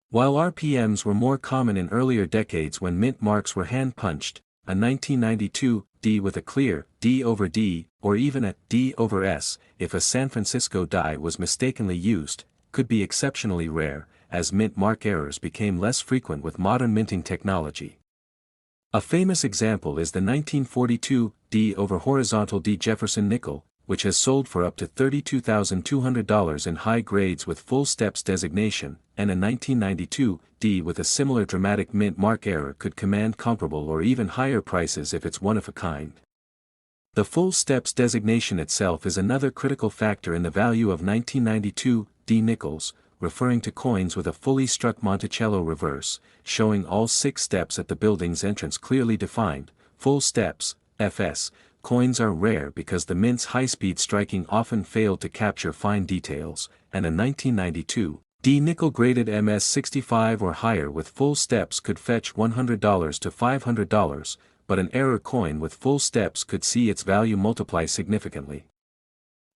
While RPMs were more common in earlier decades when mint marks were hand-punched, a 1992 D with a clear D over D, or even a D over S, if a San Francisco die was mistakenly used, could be exceptionally rare, as mint mark errors became less frequent with modern minting technology. A famous example is the 1942 D over horizontal D Jefferson nickel, which has sold for up to $32,200 in high grades with full steps designation, and a 1992 D with a similar dramatic mint mark error could command comparable or even higher prices if it's one of a kind. The full steps designation itself is another critical factor in the value of 1992 D nickels, referring to coins with a fully struck Monticello reverse, showing all 6 steps at the building's entrance clearly defined. Full steps, FS, coins are rare because the mint's high-speed striking often failed to capture fine details, and a 1992 D nickel graded MS65 or higher with full steps could fetch $100 to $500, but an error coin with full steps could see its value multiply significantly.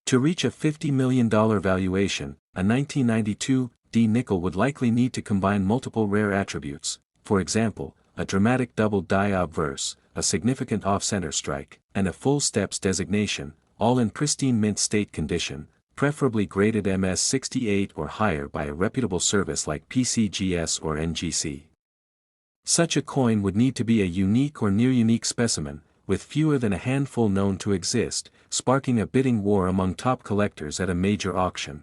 To reach a $50 million valuation, a 1992 D nickel would likely need to combine multiple rare attributes, for example, a dramatic double die obverse, a significant off-center strike, and a full steps designation, all in pristine mint state condition, preferably graded MS68 or higher by a reputable service like PCGS or NGC. Such a coin would need to be a unique or near-unique specimen, with fewer than a handful known to exist, sparking a bidding war among top collectors at a major auction.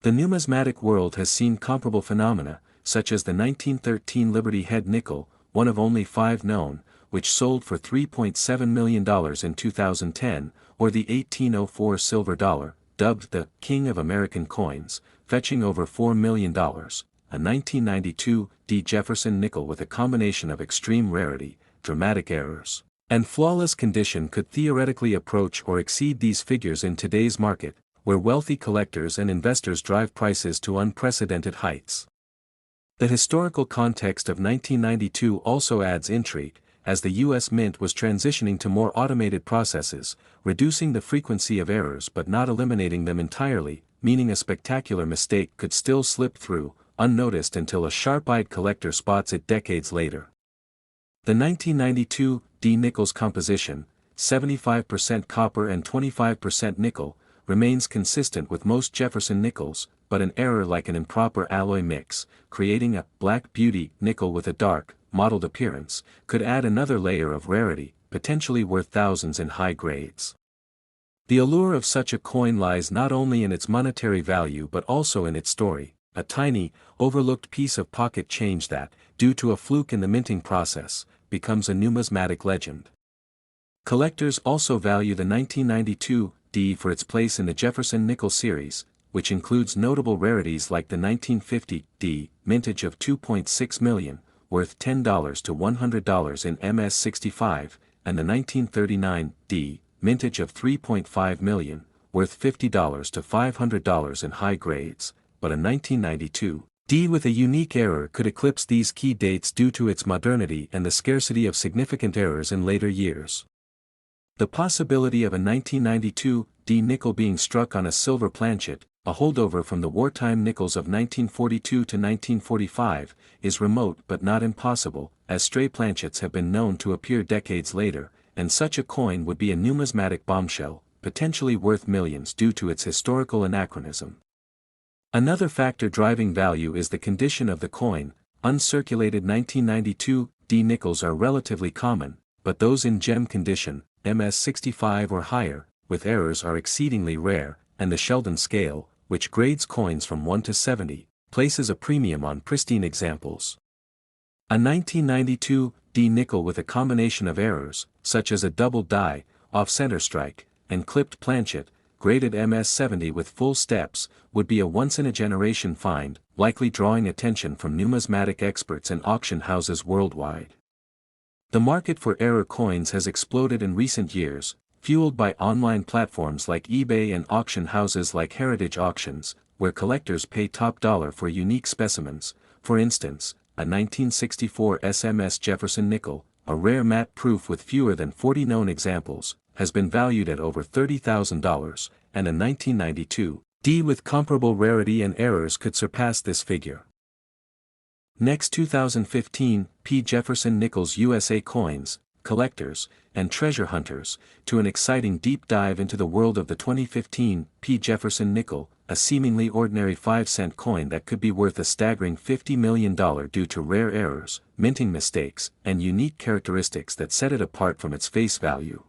The numismatic world has seen comparable phenomena, such as the 1913 Liberty Head nickel, one of only 5 known, which sold for $3.7 million in 2010, or the 1804 silver dollar, dubbed the King of American Coins, fetching over $4 million, a 1992 D Jefferson nickel with a combination of extreme rarity, dramatic errors, and flawless condition could theoretically approach or exceed these figures in today's market, where wealthy collectors and investors drive prices to unprecedented heights. The historical context of 1992 also adds intrigue, as the U.S. Mint was transitioning to more automated processes, reducing the frequency of errors but not eliminating them entirely, meaning a spectacular mistake could still slip through, unnoticed until a sharp-eyed collector spots it decades later. The 1992 D nickel's composition, 75% copper and 25% nickel, remains consistent with most Jefferson nickels, but an error like an improper alloy mix, creating a black beauty nickel with a dark, mottled appearance, could add another layer of rarity, potentially worth thousands in high grades. The allure of such a coin lies not only in its monetary value but also in its story, a tiny, overlooked piece of pocket change that, due to a fluke in the minting process, becomes a numismatic legend. Collectors also value the 1992 D for its place in the Jefferson nickel series, which includes notable rarities like the 1950 D, mintage of $2.6 million, worth $10 to $100 in MS65, and the 1939 D, mintage of $3.5 million, worth $50 to $500 in high grades, but a 1992 D with a unique error could eclipse these key dates due to its modernity and the scarcity of significant errors in later years. The possibility of a 1992 D nickel being struck on a silver planchet, a holdover from the wartime nickels of 1942 to 1945, is remote but not impossible, as stray planchets have been known to appear decades later, and such a coin would be a numismatic bombshell, potentially worth millions due to its historical anachronism. Another factor driving value is the condition of the coin. Uncirculated 1992 D nickels are relatively common, but those in gem condition, MS65 or higher, with errors are exceedingly rare, and the Sheldon scale, which grades coins from 1 to 70, places a premium on pristine examples. A 1992 D nickel with a combination of errors, such as a double die, off-center strike, and clipped planchet, graded MS70 with full steps, would be a once-in-a-generation find, likely drawing attention from numismatic experts and auction houses worldwide. The market for error coins has exploded in recent years, fueled by online platforms like eBay and auction houses like Heritage Auctions, where collectors pay top dollar for unique specimens. For instance, a 1964 SMS Jefferson nickel, a rare matte proof with fewer than 40 known examples, has been valued at over $30,000, and a 1992 D with comparable rarity and errors could surpass this figure. Next, 2015 P. Jefferson Nichols USA Coins, Collectors, and Treasure Hunters, to an exciting deep dive into the world of the 2015 P. Jefferson Nickel, a seemingly ordinary 5-cent coin that could be worth a staggering $50 million due to rare errors, minting mistakes, and unique characteristics that set it apart from its face value.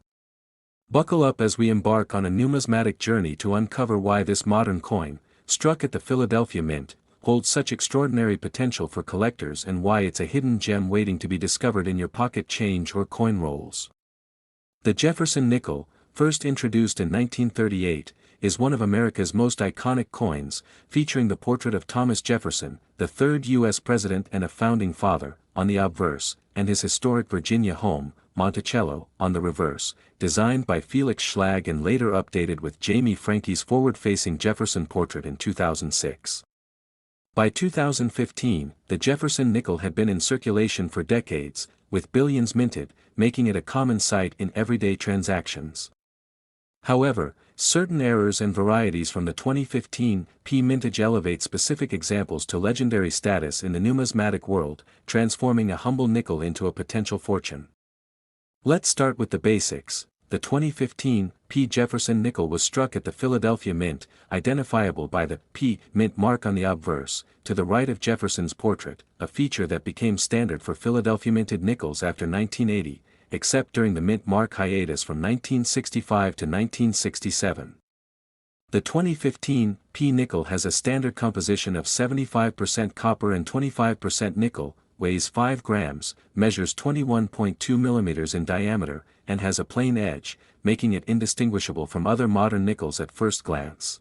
Buckle up as we embark on a numismatic journey to uncover why this modern coin, struck at the Philadelphia Mint, holds such extraordinary potential for collectors and why it's a hidden gem waiting to be discovered in your pocket change or coin rolls. The Jefferson nickel, first introduced in 1938, is one of America's most iconic coins, featuring the portrait of Thomas Jefferson, the third U.S. president and a founding father, on the obverse, and his historic Virginia home, Monticello, on the reverse, designed by Felix Schlag and later updated with Jamie Frankie's forward-facing Jefferson portrait in 2006. By 2015, the Jefferson nickel had been in circulation for decades, with billions minted, making it a common sight in everyday transactions. However, certain errors and varieties from the 2015 P mintage elevate specific examples to legendary status in the numismatic world, transforming a humble nickel into a potential fortune. Let's start with the basics. The 2015 P. Jefferson nickel was struck at the Philadelphia Mint, identifiable by the P. Mint mark on the obverse, to the right of Jefferson's portrait, a feature that became standard for Philadelphia minted nickels after 1980, except during the mint mark hiatus from 1965 to 1967. The 2015 P. nickel has a standard composition of 75% copper and 25% nickel, weighs 5 grams, measures 21.2 millimeters in diameter, and has a plain edge, making it indistinguishable from other modern nickels at first glance.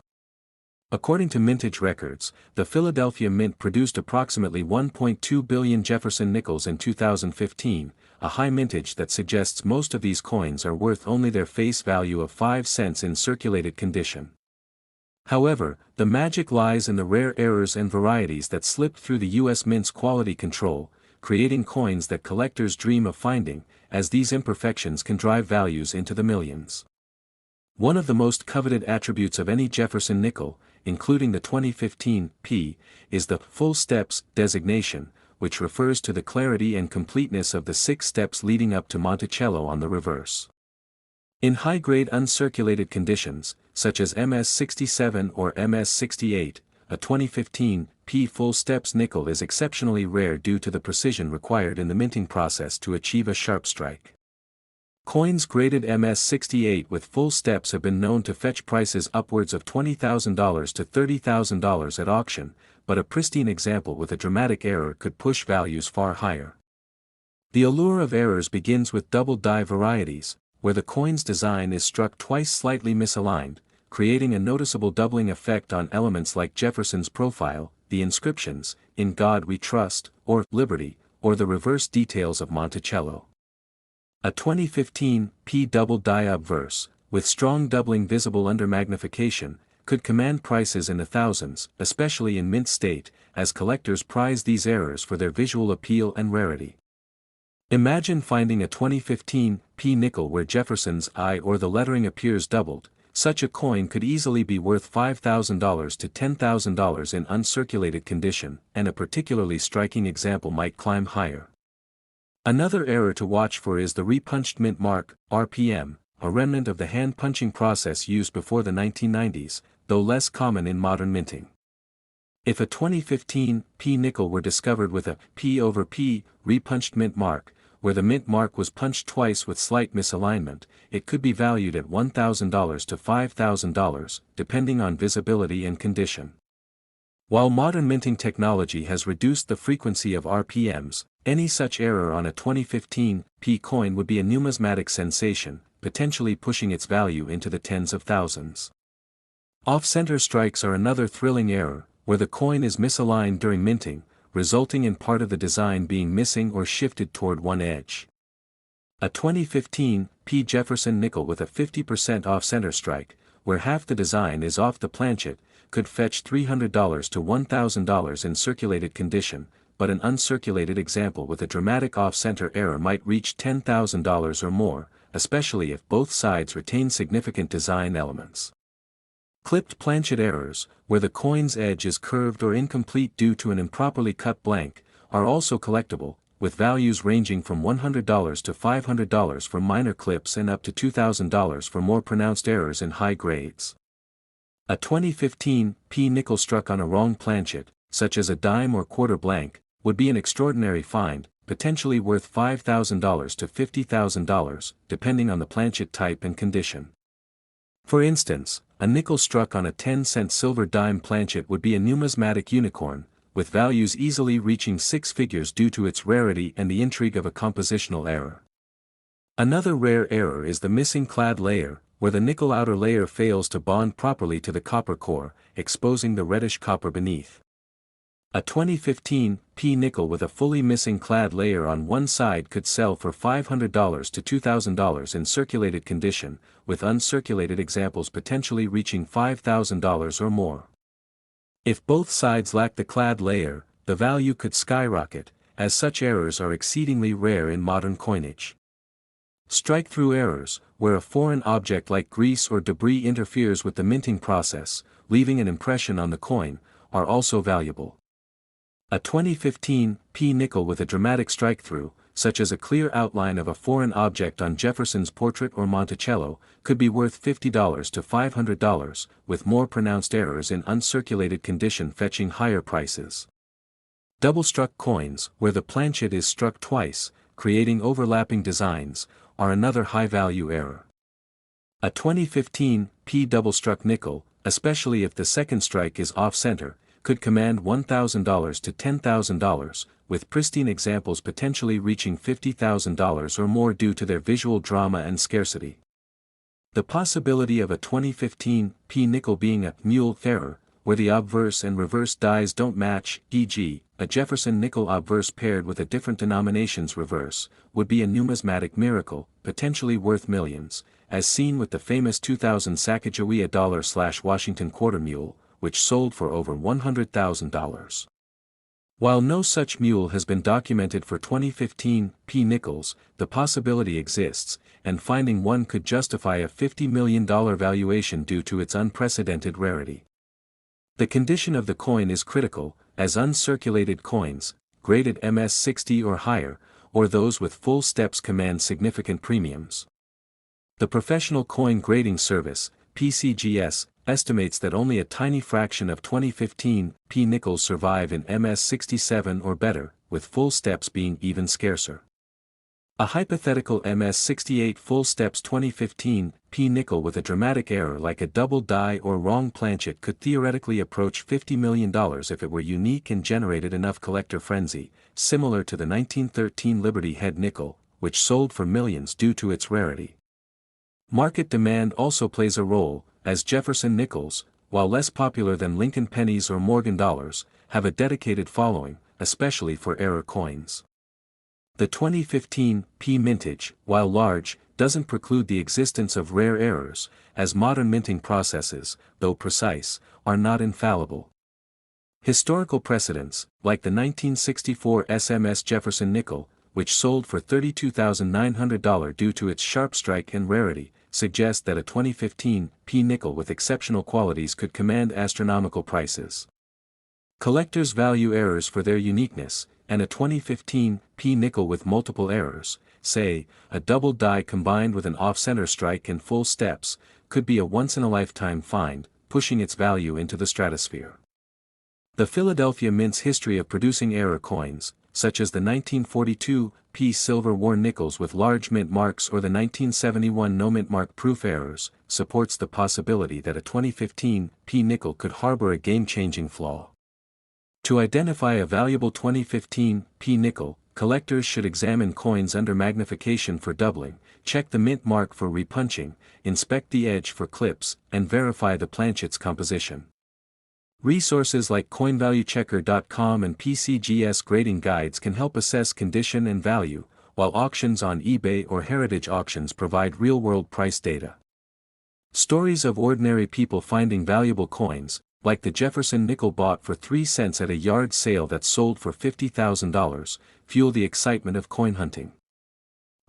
According to mintage records, the Philadelphia Mint produced approximately 1.2 billion Jefferson nickels in 2015, a high mintage that suggests most of these coins are worth only their face value of 5 cents in circulated condition. However, the magic lies in the rare errors and varieties that slip through the U.S. Mint's quality control, creating coins that collectors dream of finding, as these imperfections can drive values into the millions. One of the most coveted attributes of any Jefferson nickel, including the 2015 P, is the full steps designation, which refers to the clarity and completeness of the 6 steps leading up to Monticello on the reverse. In high-grade uncirculated conditions, such as MS67 or MS68, a 2015 P full steps nickel is exceptionally rare due to the precision required in the minting process to achieve a sharp strike. Coins graded MS68 with full steps have been known to fetch prices upwards of $20,000 to $30,000 at auction, but a pristine example with a dramatic error could push values far higher. The allure of errors begins with double die varieties, where the coin's design is struck twice slightly misaligned, creating a noticeable doubling effect on elements like Jefferson's profile, the inscriptions, "In God We Trust," or "Liberty," or the reverse details of Monticello. A 2015 P double die obverse, with strong doubling visible under magnification, could command prices in the thousands, especially in mint state, as collectors prize these errors for their visual appeal and rarity. Imagine finding a 2015 P nickel where Jefferson's I or the lettering appears doubled. Such a coin could easily be worth $5,000 to $10,000 in uncirculated condition, and a particularly striking example might climb higher. Another error to watch for is the repunched mint mark, RPM, a remnant of the hand-punching process used before the 1990s, though less common in modern minting. If a 2015 P nickel were discovered with a P over P repunched mint mark, where the mint mark was punched twice with slight misalignment, it could be valued at $1,000 to $5,000, depending on visibility and condition. While modern minting technology has reduced the frequency of RPMs, any such error on a 2015 P coin would be a numismatic sensation, potentially pushing its value into the tens of thousands. Off-center strikes are another thrilling error, where the coin is misaligned during minting, resulting in part of the design being missing or shifted toward one edge. A 2015 P Jefferson nickel with a 50% off-center strike, where half the design is off the planchet, could fetch $300 to $1,000 in circulated condition, but an uncirculated example with a dramatic off-center error might reach $10,000 or more, especially if both sides retain significant design elements. Clipped planchet errors, where the coin's edge is curved or incomplete due to an improperly cut blank, are also collectible, with values ranging from $100 to $500 for minor clips and up to $2,000 for more pronounced errors in high grades. A 2015 P nickel struck on a wrong planchet, such as a dime or quarter blank, would be an extraordinary find, potentially worth $5,000 to $50,000, depending on the planchet type and condition. For instance, a nickel struck on a 10-cent silver dime planchet would be a numismatic unicorn, with values easily reaching six figures due to its rarity and the intrigue of a compositional error. Another rare error is the missing clad layer, where the nickel outer layer fails to bond properly to the copper core, exposing the reddish copper beneath. A 2015 P nickel with a fully missing clad layer on one side could sell for $500 to $2,000 in circulated condition, with uncirculated examples potentially reaching $5,000 or more. If both sides lack the clad layer, the value could skyrocket, as such errors are exceedingly rare in modern coinage. Strike-through errors, where a foreign object like grease or debris interferes with the minting process, leaving an impression on the coin, are also valuable. A 2015 P nickel with a dramatic strike-through, such as a clear outline of a foreign object on Jefferson's portrait or Monticello, could be worth $50 to $500, with more pronounced errors in uncirculated condition fetching higher prices. Double-struck coins, where the planchet is struck twice, creating overlapping designs, are another high-value error. A 2015 P double-struck nickel, especially if the second strike is off-center, could command $1,000 to $10,000, with pristine examples potentially reaching $50,000 or more due to their visual drama and scarcity. The possibility of a 2015 P nickel being a mule error, where the obverse and reverse dies don't match, e.g., a Jefferson nickel obverse paired with a different denomination's reverse, would be a numismatic miracle, potentially worth millions, as seen with the famous 2000 Sacagawea $/Washington quarter mule, which sold for over $100,000. While no such mule has been documented for 2015 P nickels, the possibility exists, and finding one could justify a $50 million valuation due to its unprecedented rarity. The condition of the coin is critical, as uncirculated coins, graded MS60 or higher, or those with full steps command significant premiums. The Professional Coin Grading Service, PCGS, estimates that only a tiny fraction of 2015 P nickels survive in MS67 or better, with full steps being even scarcer. A hypothetical MS68 full steps 2015 P nickel with a dramatic error like a double die or wrong planchet could theoretically approach $50 million if it were unique and generated enough collector frenzy, similar to the 1913 Liberty Head nickel, which sold for millions due to its rarity. Market demand also plays a role, as Jefferson nickels, while less popular than Lincoln pennies or Morgan dollars, have a dedicated following, especially for error coins. The 2015 P mintage, while large, doesn't preclude the existence of rare errors, as modern minting processes, though precise, are not infallible. Historical precedents, like the 1964 SMS Jefferson nickel, which sold for $32,900 due to its sharp strike and rarity, suggest that a 2015 P nickel with exceptional qualities could command astronomical prices. Collectors value errors for their uniqueness, and a 2015 P nickel with multiple errors, say, a double die combined with an off-center strike and full steps, could be a once-in-a-lifetime find, pushing its value into the stratosphere. The Philadelphia Mint's history of producing error coins, such as the 1942 P silver worn nickels with large mint marks or the 1971 no mint mark proof errors, supports the possibility that a 2015 P nickel could harbor a game-changing flaw. To identify a valuable 2015 P nickel, collectors should examine coins under magnification for doubling, check the mint mark for repunching, inspect the edge for clips, and verify the planchet's composition. Resources like CoinValueChecker.com and PCGS grading guides can help assess condition and value, while auctions on eBay or heritage auctions provide real-world price data. Stories of ordinary people finding valuable coins, like the Jefferson nickel bought for 3 cents at a yard sale that sold for $50,000, fuel the excitement of coin hunting.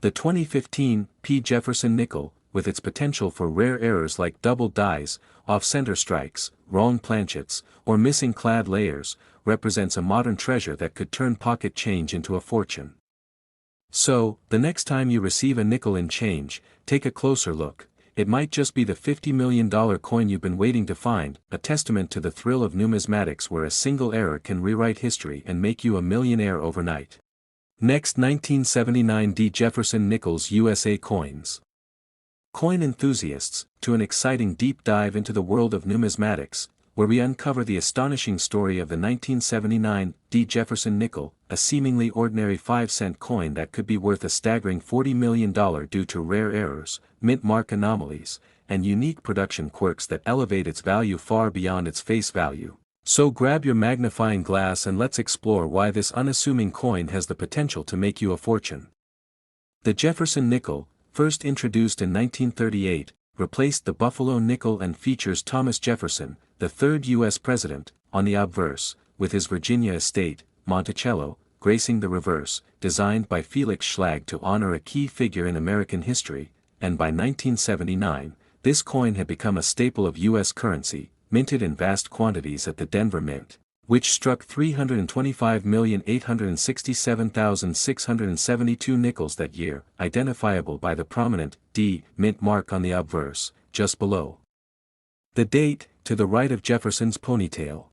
The 2015 P. Jefferson nickel, with its potential for rare errors like double dies, off-center strikes, wrong planchets, or missing clad layers, represents a modern treasure that could turn pocket change into a fortune. So, the next time you receive a nickel in change, take a closer look. It might just be the $50 million coin you've been waiting to find, a testament to the thrill of numismatics where a single error can rewrite history and make you a millionaire overnight. Next, 1979 D. Jefferson Nickels USA coins. Coin enthusiasts, to an exciting deep dive into the world of numismatics, where we uncover the astonishing story of the 1979 D. Jefferson nickel, a seemingly ordinary 5-cent coin that could be worth a staggering $40 million due to rare errors, mint mark anomalies, and unique production quirks that elevate its value far beyond its face value. So grab your magnifying glass and let's explore why this unassuming coin has the potential to make you a fortune. The Jefferson nickel, first introduced in 1938, replaced the Buffalo nickel and features Thomas Jefferson, the third U.S. president, on the obverse, with his Virginia estate, Monticello, gracing the reverse, designed by Felix Schlag to honor a key figure in American history, and by 1979, this coin had become a staple of U.S. currency, minted in vast quantities at the Denver Mint, which struck 325,867,672 nickels that year, identifiable by the prominent D mint mark on the obverse, just below the date, to the right of Jefferson's ponytail.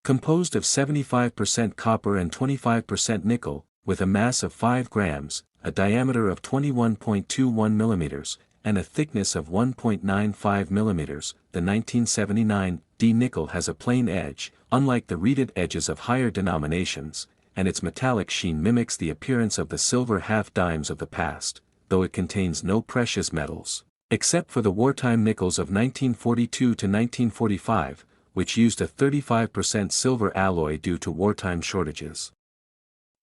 Composed of 75% copper and 25% nickel, with a mass of 5 grams, a diameter of 21.21 millimeters, and a thickness of 1.95 millimeters, the 1979 D nickel has a plain edge, unlike the reeded edges of higher denominations, and its metallic sheen mimics the appearance of the silver half-dimes of the past, though it contains no precious metals, except for the wartime nickels of 1942 to 1945, which used a 35% silver alloy due to wartime shortages.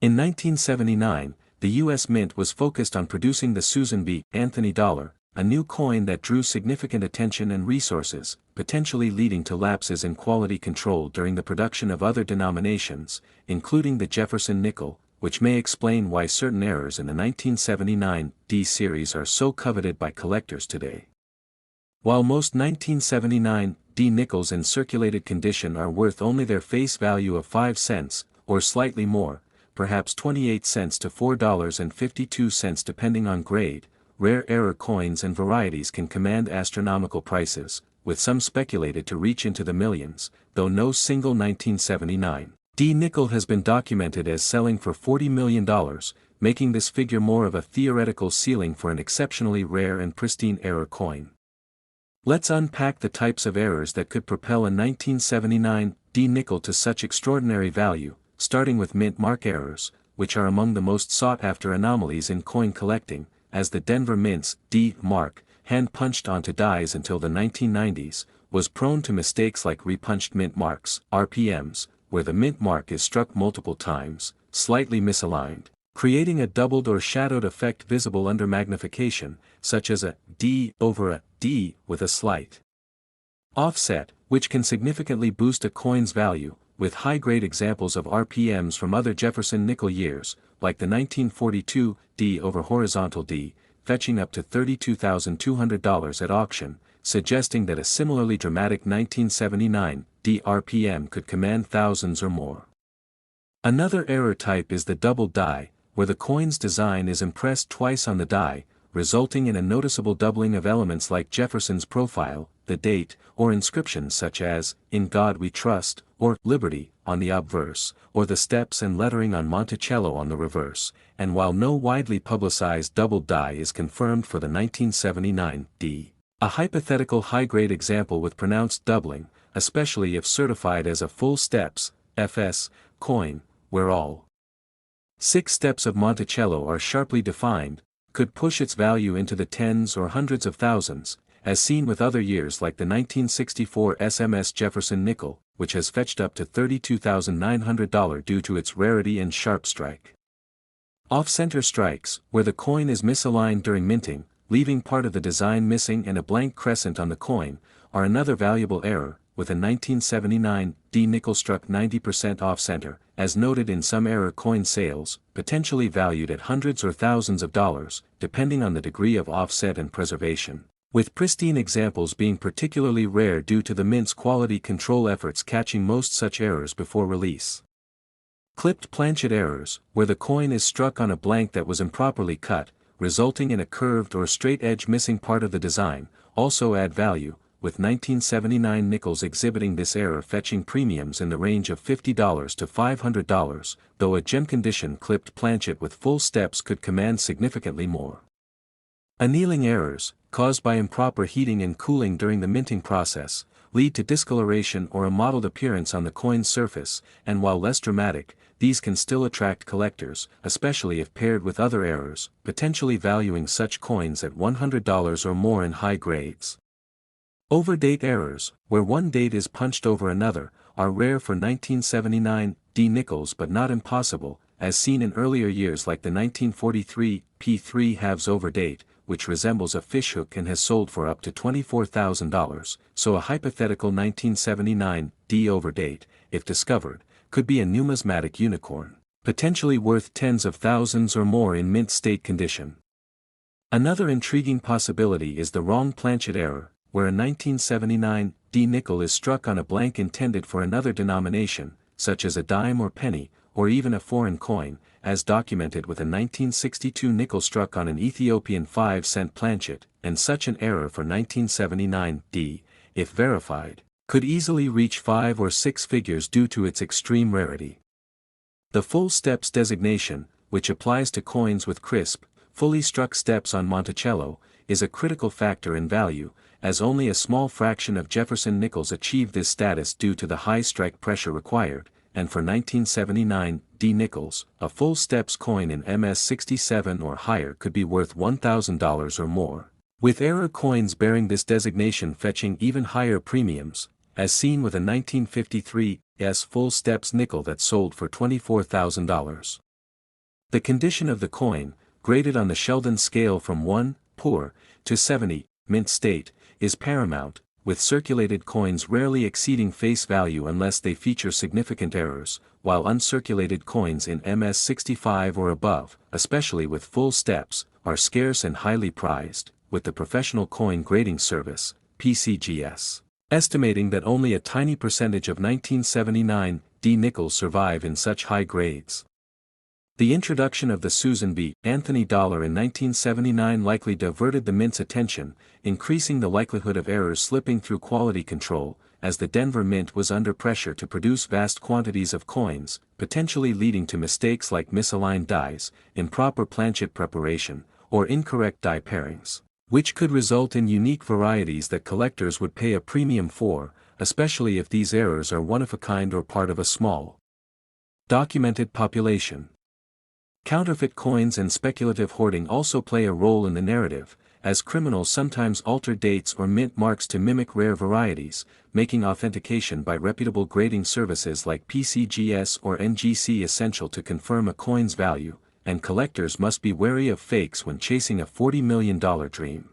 In 1979, the U.S. Mint was focused on producing the Susan B. Anthony dollar, a new coin that drew significant attention and resources, potentially leading to lapses in quality control during the production of other denominations, including the Jefferson nickel, which may explain why certain errors in the 1979 D series are so coveted by collectors today. While most 1979 D nickels in circulated condition are worth only their face value of 5 cents, or slightly more, perhaps 28 cents to $4.52 depending on grade, rare error coins and varieties can command astronomical prices, with some speculated to reach into the millions, though no single 1979 D nickel has been documented as selling for $40 million, making this figure more of a theoretical ceiling for an exceptionally rare and pristine error coin. Let's unpack the types of errors that could propel a 1979 D nickel to such extraordinary value, starting with mint mark errors, which are among the most sought-after anomalies in coin collecting, as the Denver Mint's D mark, hand-punched onto dies until the 1990s, was prone to mistakes like repunched mint marks, RPMs, where the mint mark is struck multiple times, slightly misaligned, creating a doubled or shadowed effect visible under magnification, such as a D over a D with a slight offset, which can significantly boost a coin's value, with high-grade examples of RPMs from other Jefferson nickel years, like the 1942 D over horizontal D, fetching up to $32,200 at auction, suggesting that a similarly dramatic 1979 D RPM could command thousands or more. Another error type is the double die, where the coin's design is impressed twice on the die, resulting in a noticeable doubling of elements like Jefferson's profile, the date, or inscriptions such as, "In God We Trust," or "Liberty," on the obverse, or the steps and lettering on Monticello on the reverse, and while no widely publicized double die is confirmed for the 1979 D. A hypothetical high-grade example with pronounced doubling, especially if certified as a full steps, FS, coin, where all 6 steps of Monticello are sharply defined, could push its value into the tens or hundreds of thousands, as seen with other years like the 1964 SMS Jefferson nickel, which has fetched up to $32,900 due to its rarity and sharp strike. Off-center strikes, where the coin is misaligned during minting, leaving part of the design missing and a blank crescent on the coin, are another valuable error, with a 1979 D nickel struck 90% off-center, as noted in some error coin sales, potentially valued at hundreds or thousands of dollars, depending on the degree of offset and preservation, with pristine examples being particularly rare due to the mint's quality control efforts catching most such errors before release. Clipped planchet errors, where the coin is struck on a blank that was improperly cut, resulting in a curved or straight edge missing part of the design, also add value, with 1979 nickels exhibiting this error fetching premiums in the range of $50 to $500, though a gem condition clipped planchet with full steps could command significantly more. Annealing errors, caused by improper heating and cooling during the minting process, lead to discoloration or a mottled appearance on the coin's surface, and while less dramatic, these can still attract collectors, especially if paired with other errors, potentially valuing such coins at $100 or more in high grades. Overdate errors, where one date is punched over another, are rare for 1979 D nickels but not impossible, as seen in earlier years like the 1943 P3 halves overdate, which resembles a fishhook and has sold for up to $24,000, so a hypothetical 1979 D overdate, if discovered, could be a numismatic unicorn, potentially worth tens of thousands or more in mint state condition. Another intriguing possibility is the wrong planchet error, where a 1979 D nickel is struck on a blank intended for another denomination, such as a dime or penny, or even a foreign coin, as documented with a 1962 nickel struck on an Ethiopian 5-cent planchet, and such an error for 1979 D, if verified, could easily reach 5 or 6 figures due to its extreme rarity. The full steps designation, which applies to coins with crisp, fully struck steps on Monticello, is a critical factor in value, as only a small fraction of Jefferson nickels achieve this status due to the high strike pressure required, and for 1979 D nickels, a full steps coin in MS67 or higher could be worth $1,000 or more, with error coins bearing this designation fetching even higher premiums, as seen with a 1953 S full steps nickel that sold for $24,000. The condition of the coin, graded on the Sheldon scale from 1, poor, to 70, mint state, is paramount, with circulated coins rarely exceeding face value unless they feature significant errors, while uncirculated coins in MS65 or above, especially with full steps, are scarce and highly prized, with the Professional Coin Grading Service, PCGS, estimating that only a tiny percentage of 1979 D nickels survive in such high grades. The introduction of the Susan B. Anthony dollar in 1979 likely diverted the mint's attention, increasing the likelihood of errors slipping through quality control, as the Denver Mint was under pressure to produce vast quantities of coins, potentially leading to mistakes like misaligned dies, improper planchet preparation, or incorrect die pairings, which could result in unique varieties that collectors would pay a premium for, especially if these errors are one of a kind or part of a small, documented population. Counterfeit coins and speculative hoarding also play a role in the narrative, as criminals sometimes alter dates or mint marks to mimic rare varieties, making authentication by reputable grading services like PCGS or NGC essential to confirm a coin's value, and collectors must be wary of fakes when chasing a $40 million dream.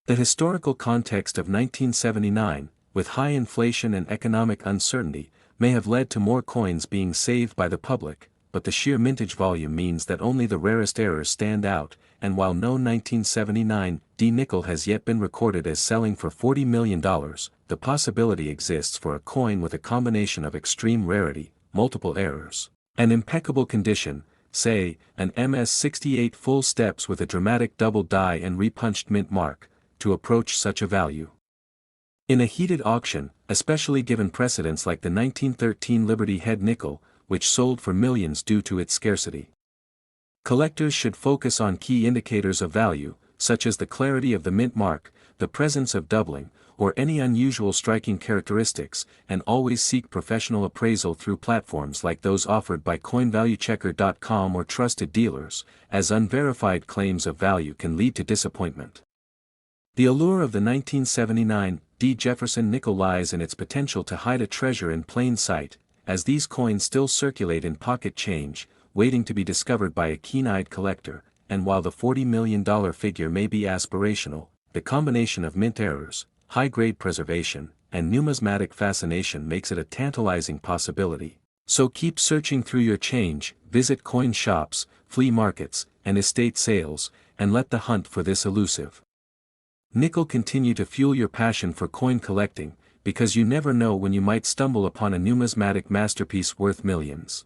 The historical context of 1979, with high inflation and economic uncertainty, may have led to more coins being saved by the public, but the sheer mintage volume means that only the rarest errors stand out, and while no 1979 D nickel has yet been recorded as selling for $40 million, the possibility exists for a coin with a combination of extreme rarity, multiple errors, and impeccable condition, say, an MS68 full steps with a dramatic double die and repunched mint mark, to approach such a value. In a heated auction, especially given precedents like the 1913 Liberty Head nickel, which sold for millions due to its scarcity. Collectors should focus on key indicators of value, such as the clarity of the mint mark, the presence of doubling, or any unusual striking characteristics, and always seek professional appraisal through platforms like those offered by CoinValueChecker.com or trusted dealers, as unverified claims of value can lead to disappointment. The allure of the 1979 D Jefferson nickel lies in its potential to hide a treasure in plain sight, as these coins still circulate in pocket change, waiting to be discovered by a keen-eyed collector, and while the $40 million figure may be aspirational, the combination of mint errors, high-grade preservation, and numismatic fascination makes it a tantalizing possibility. So keep searching through your change, visit coin shops, flea markets, and estate sales, and let the hunt for this elusive nickel continue to fuel your passion for coin collecting, because you never know when you might stumble upon a numismatic masterpiece worth millions.